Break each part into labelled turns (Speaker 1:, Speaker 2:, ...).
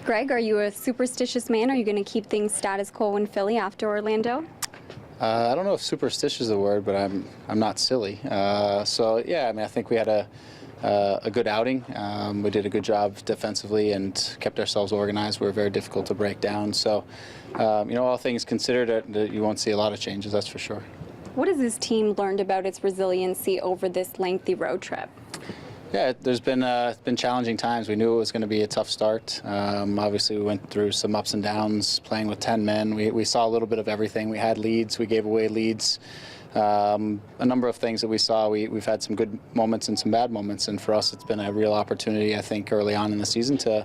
Speaker 1: Greg, are you a superstitious man? Are you going to keep things status quo in Philly after Orlando?
Speaker 2: I don't know if superstitious is a word, but I'm not silly. So yeah, I mean, I think we had a good outing. We did a good job defensively and kept ourselves organized. We were very difficult to break down. So, all things considered, you won't see a lot of changes, that's for sure.
Speaker 1: What has this team learned about its resiliency over this lengthy road trip?
Speaker 2: Yeah, there's been challenging times. We knew it was going to be a tough start. Obviously, we went through some ups and downs playing with 10 men. We saw a little bit of everything. We had leads. We gave away leads. A number of things that we saw. We've had some good moments and some bad moments, and for us, it's been a real opportunity, I think, early on in the season to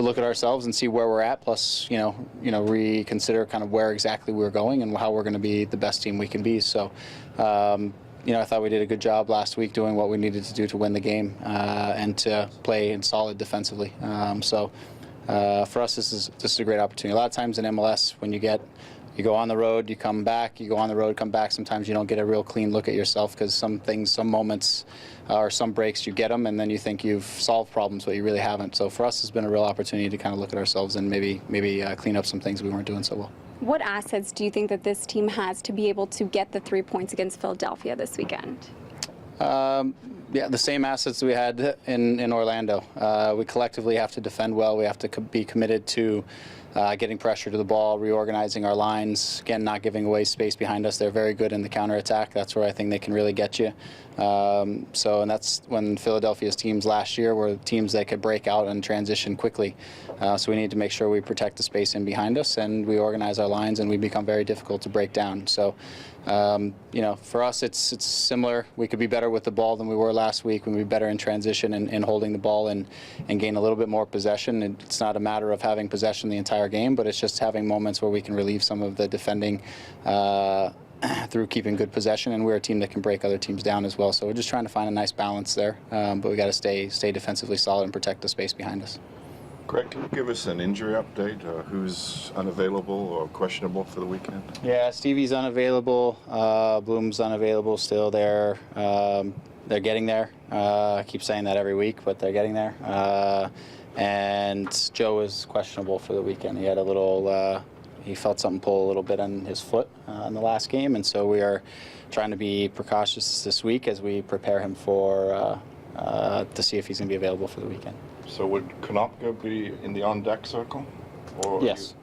Speaker 2: look at ourselves and see where we're at. Plus, reconsider kind of where exactly we're going and how we're going to be the best team we can be. So. I thought we did a good job last week doing what we needed to do to win the game and to play in solid defensively. For us, this is a great opportunity. A lot of times in MLS, when you go on the road, you come back, you go on the road, come back, sometimes you don't get a real clean look at yourself because some moments or some breaks you get them and then you think you've solved problems, but you really haven't. So for us, it's been a real opportunity to kind of look at ourselves and maybe clean up some things we weren't doing so well.
Speaker 1: What assets do you think that this team has to be able to get the 3 points against Philadelphia this weekend?
Speaker 2: The same assets we had in Orlando. We collectively have to defend well. We have to be committed to getting pressure to the ball, reorganizing our lines, again, not giving away space behind us. They're very good in the counterattack. That's where I think they can really get you. And that's when Philadelphia's teams last year were teams that could break out and transition quickly. So we need to make sure we protect the space in behind us and we organize our lines and we become very difficult to break down. So, for us, it's similar. We could be better with the ball than we were last week. We could be better in transition and holding the ball and gain a little bit more possession. And it's not a matter of having possession the entire game, but it's just having moments where we can relieve some of the defending through keeping good possession, and we're a team that can break other teams down as well. So we're just trying to find a nice balance there, but we got to stay defensively solid and protect the space behind us.
Speaker 3: Greg, can you give us an injury update? Who's unavailable or questionable for the weekend?
Speaker 2: Yeah, Stevie's unavailable. Bloom's unavailable still. They're getting there. I keep saying that every week, but they're getting there. And Joe is questionable for the weekend. He had a little. He felt something pull a little bit on his foot in the last game, and so we are trying to be precautious this week as we prepare him for to see if he's going to be available for the weekend.
Speaker 3: So would Konopka be in the on-deck circle? Or
Speaker 2: yes,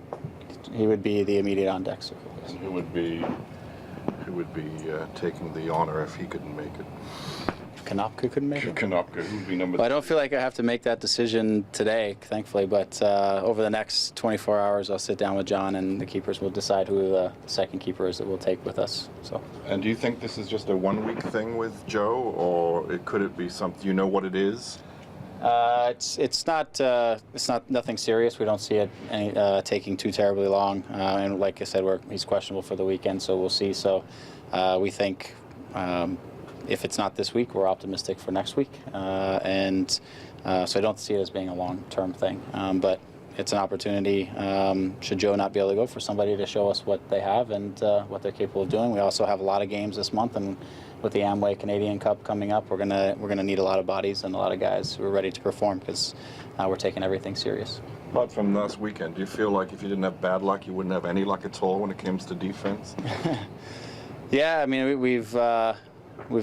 Speaker 2: he would be the immediate on-deck circle. Yes.
Speaker 3: And who would be taking the honor if he couldn't make it?
Speaker 2: Konopka couldn't make it?
Speaker 3: Konopka, who would be number
Speaker 2: I don't feel like I have to make that decision today, thankfully, but over the next 24 hours, I'll sit down with John and the keepers will decide who the second keeper is that we'll take with us. So.
Speaker 3: And do you think this is just a one-week thing with Joe, or could it be something, you know what it is?
Speaker 2: It's not nothing serious. We don't see it taking too terribly long. And like I said, he's questionable for the weekend, so we'll see. So we think if it's not this week, we're optimistic for next week. So I don't see it as being a long-term thing. But it's an opportunity, should Joe not be able to go, for somebody to show us what they have and what they're capable of doing. We also have a lot of games this month, and with the Amway Canadian Cup coming up, we're gonna need a lot of bodies and a lot of guys who are ready to perform because we're taking everything serious.
Speaker 3: Apart from last weekend, do you feel like if you didn't have bad luck, you wouldn't have any luck at all when it comes to defense?
Speaker 2: Yeah, I mean we've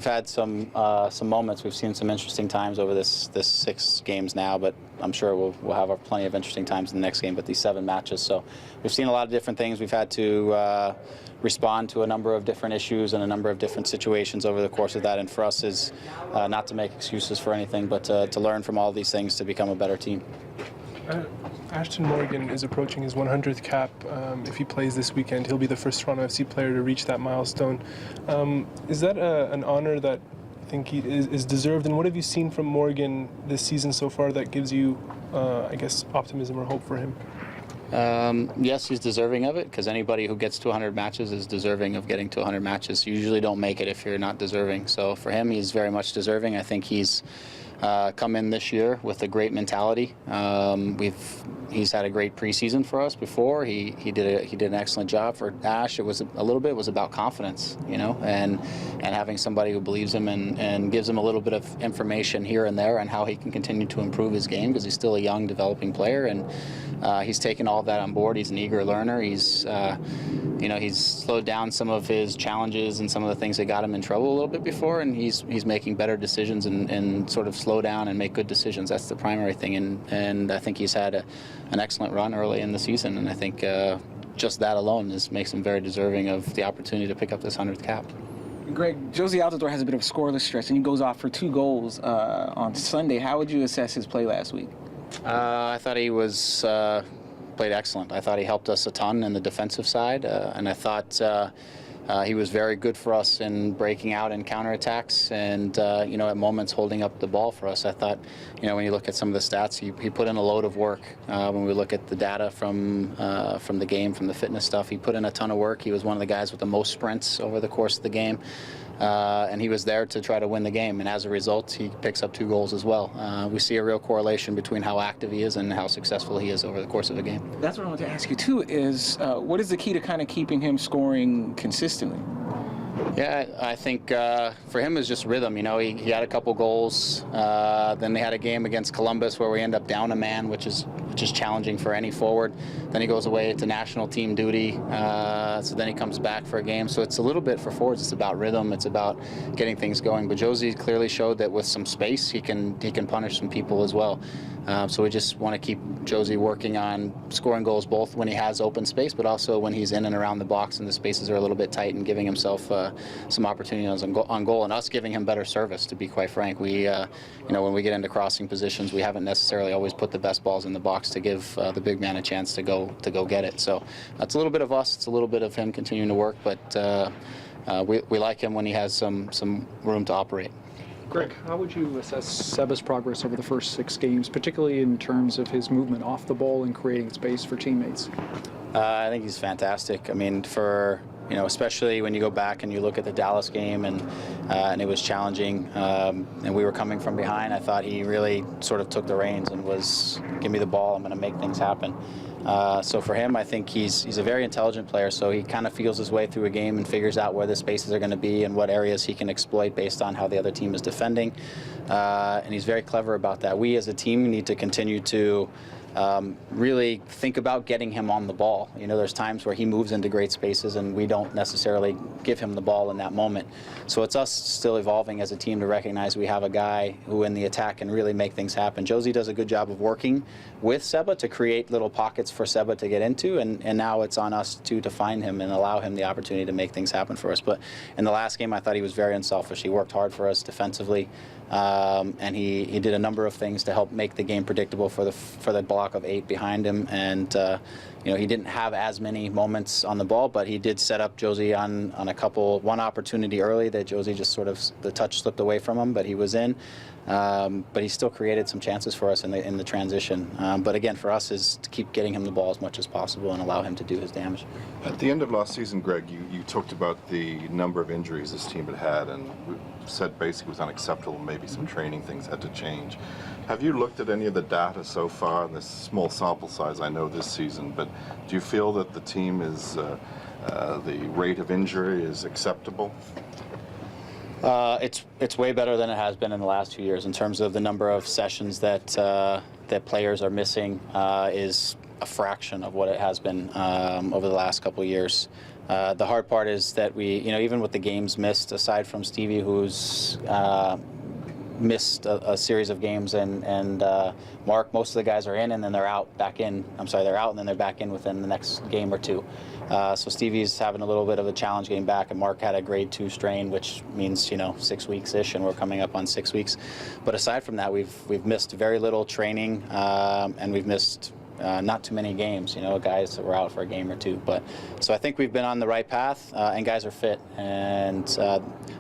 Speaker 2: had some moments. We've seen some interesting times over this 6 games now, but I'm sure we'll have plenty of interesting times in the next game. But these 7 matches, so we've seen a lot of different things. We've had to respond to a number of different issues and a number of different situations over the course of that. And for us is not to make excuses for anything, but to learn from all these things to become a better team.
Speaker 4: Ashton Morgan is approaching his 100th cap. If he plays this weekend, he'll be the first Toronto FC player to reach that milestone. Is that an honor that I think he is deserved? And what have you seen from Morgan this season so far that gives you, optimism or hope for him?
Speaker 2: Yes, he's deserving of it, because anybody who gets to 100 matches is deserving of getting to 100 matches. You usually don't make it if you're not deserving. So for him, he's very much deserving. I think he's come in this year with a great mentality. He's had a great preseason for us before. He did an excellent job for Ash. It was a little bit was about confidence, and having somebody who believes him and gives him a little bit of information here and there on how he can continue to improve his game, because he's still a young developing player, and he's taken all of that on board. He's an eager learner. He's slowed down some of his challenges and some of the things that got him in trouble a little bit before, and he's making better decisions and sort of slow down and make good decisions. That's the primary thing, and I think he's had an excellent run early in the season, and I think just that alone makes him very deserving of the opportunity to pick up this 100th cap.
Speaker 5: Greg, Jozy Altidore has a bit of a scoreless stretch, and he goes off for 2 goals on Sunday. How would you assess his play last week?
Speaker 2: I thought he was played excellent. I thought he helped us a ton in the defensive side, and I thought he was very good for us in breaking out in counterattacks and, at moments holding up the ball for us. I thought, when you look at some of the stats, he put in a load of work. When we look at the data from the game, from the fitness stuff, he put in a ton of work. He was one of the guys with the most sprints over the course of the game. And he was there to try to win the game, and as a result, he picks up 2 goals as well. We see a real correlation between how active he is and how successful he is over the course of a game.
Speaker 5: That's what I wanted to ask you, too, is what is the key to kind of keeping him scoring consistently?
Speaker 2: Yeah, I think for him it's just rhythm. He had a couple goals. Then they had a game against Columbus where we end up down a man, which is challenging for any forward. Then he goes away to national team duty. So then he comes back for a game. So it's a little bit for forwards. It's about rhythm. It's about getting things going. But Jozy clearly showed that with some space, he can punish some people as well. So we just want to keep Jozy working on scoring goals both when he has open space, but also when he's in and around the box and the spaces are a little bit tight, and giving himself some opportunities on goal, and us giving him better service, to be quite frank. We, when we get into crossing positions, we haven't necessarily always put the best balls in the box to give the big man a chance to go get it. So that's a little bit of us. It's a little bit of him continuing to work, but we like him when he has some room to operate.
Speaker 6: Greg, how would you assess Seba's progress over the first 6 games, particularly in terms of his movement off the ball and creating space for teammates?
Speaker 2: I think he's fantastic. I mean, especially when you go back and you look at the Dallas game and it was challenging and we were coming from behind, I thought he really sort of took the reins and was, give me the ball, I'm going to make things happen. So for him, I think he's a very intelligent player, so he kind of feels his way through a game and figures out where the spaces are going to be and what areas he can exploit based on how the other team is defending. And he's very clever about that. We as a team need to continue to really think about getting him on the ball. There's times where he moves into great spaces and we don't necessarily give him the ball in that moment. So it's us still evolving as a team to recognize we have a guy who in the attack can really make things happen. Jozy does a good job of working with Seba to create little pockets for Seba to get into, and now it's on us to find him and allow him the opportunity to make things happen for us. But in the last game, I thought he was very unselfish. He worked hard for us defensively, and he did a number of things to help make the game predictable for the block of 8 behind him. And he didn't have as many moments on the ball, but he did set up Jozy on one opportunity early that Jozy just sort of, the touch slipped away from him, but he was in. But he still created some chances for us in the transition. But again, for us is to keep getting him the ball as much as possible and allow him to do his damage.
Speaker 3: At the end of last season, Greg, you talked about the number of injuries this team had and said basically it was unacceptable. Maybe some training things had to change. Have you looked at any of the data so far in this small sample size, I know, this season, but do you feel that the team is, the rate of injury is acceptable?
Speaker 2: It's way better than it has been in the last 2 years in terms of the number of sessions that players are missing is a fraction of what it has been over the last couple of years. The hard part is that we, even with the games missed, aside from Stevie, who's missed a series of games, and Mark, most of the guys are in and then they're out back in. They're out and then they're back in within the next game or 2. So Stevie's having a little bit of a challenge getting back, and Mark had a grade 2 strain, which means 6 weeks-ish, and we're coming up on 6 weeks. But aside from that, we've missed very little training, and we've missed not too many games, guys that were out for a game or 2. But so I think we've been on the right path, and guys are fit. And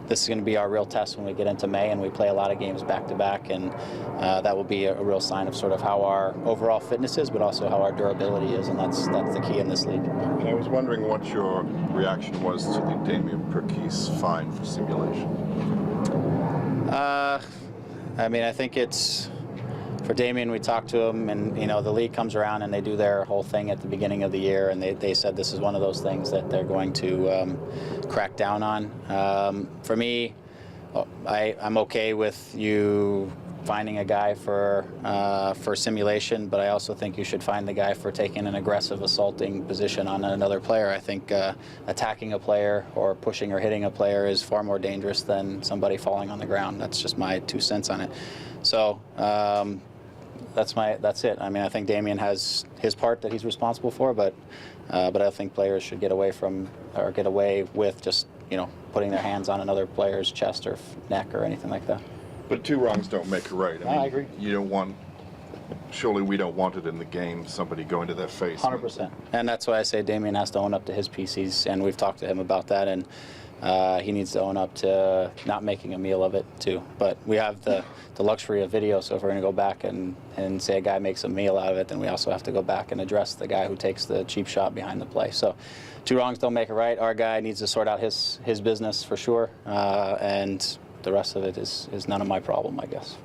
Speaker 2: this is going to be our real test when we get into May and we play a lot of games back to back, and that will be a real sign of sort of how our overall fitness is, but also how our durability is, and that's the key in this league.
Speaker 3: And I was wondering what your reaction was to the Damien Perkis fine for simulation.
Speaker 2: I mean, I think it's for Damien. We talked to him, and the league comes around and they do their whole thing at the beginning of the year, and they said this is one of those things that they're going to crack down on. For me, I'm okay with you finding a guy for simulation, but I also think you should find the guy for taking an aggressive, assaulting position on another player. I think attacking a player or pushing or hitting a player is far more dangerous than somebody falling on the ground. That's just my 2 cents on it. So that's it. I mean, I think Damien has his part that he's responsible for, but I think players should get away with just putting their hands on another player's chest or neck or anything like that.
Speaker 3: But 2 wrongs don't make a right.
Speaker 2: I agree.
Speaker 3: Surely we don't want it in the game, somebody going to their face.
Speaker 2: 100%. And that's why I say Damien has to own up to his PCs, and we've talked to him about that, and he needs to own up to not making a meal of it too. But we have the luxury of video, so if we're going to go back and say a guy makes a meal out of it, then we also have to go back and address the guy who takes the cheap shot behind the play. So 2 wrongs don't make a right. Our guy needs to sort out his business for sure, and the rest of it is none of my problem, I guess.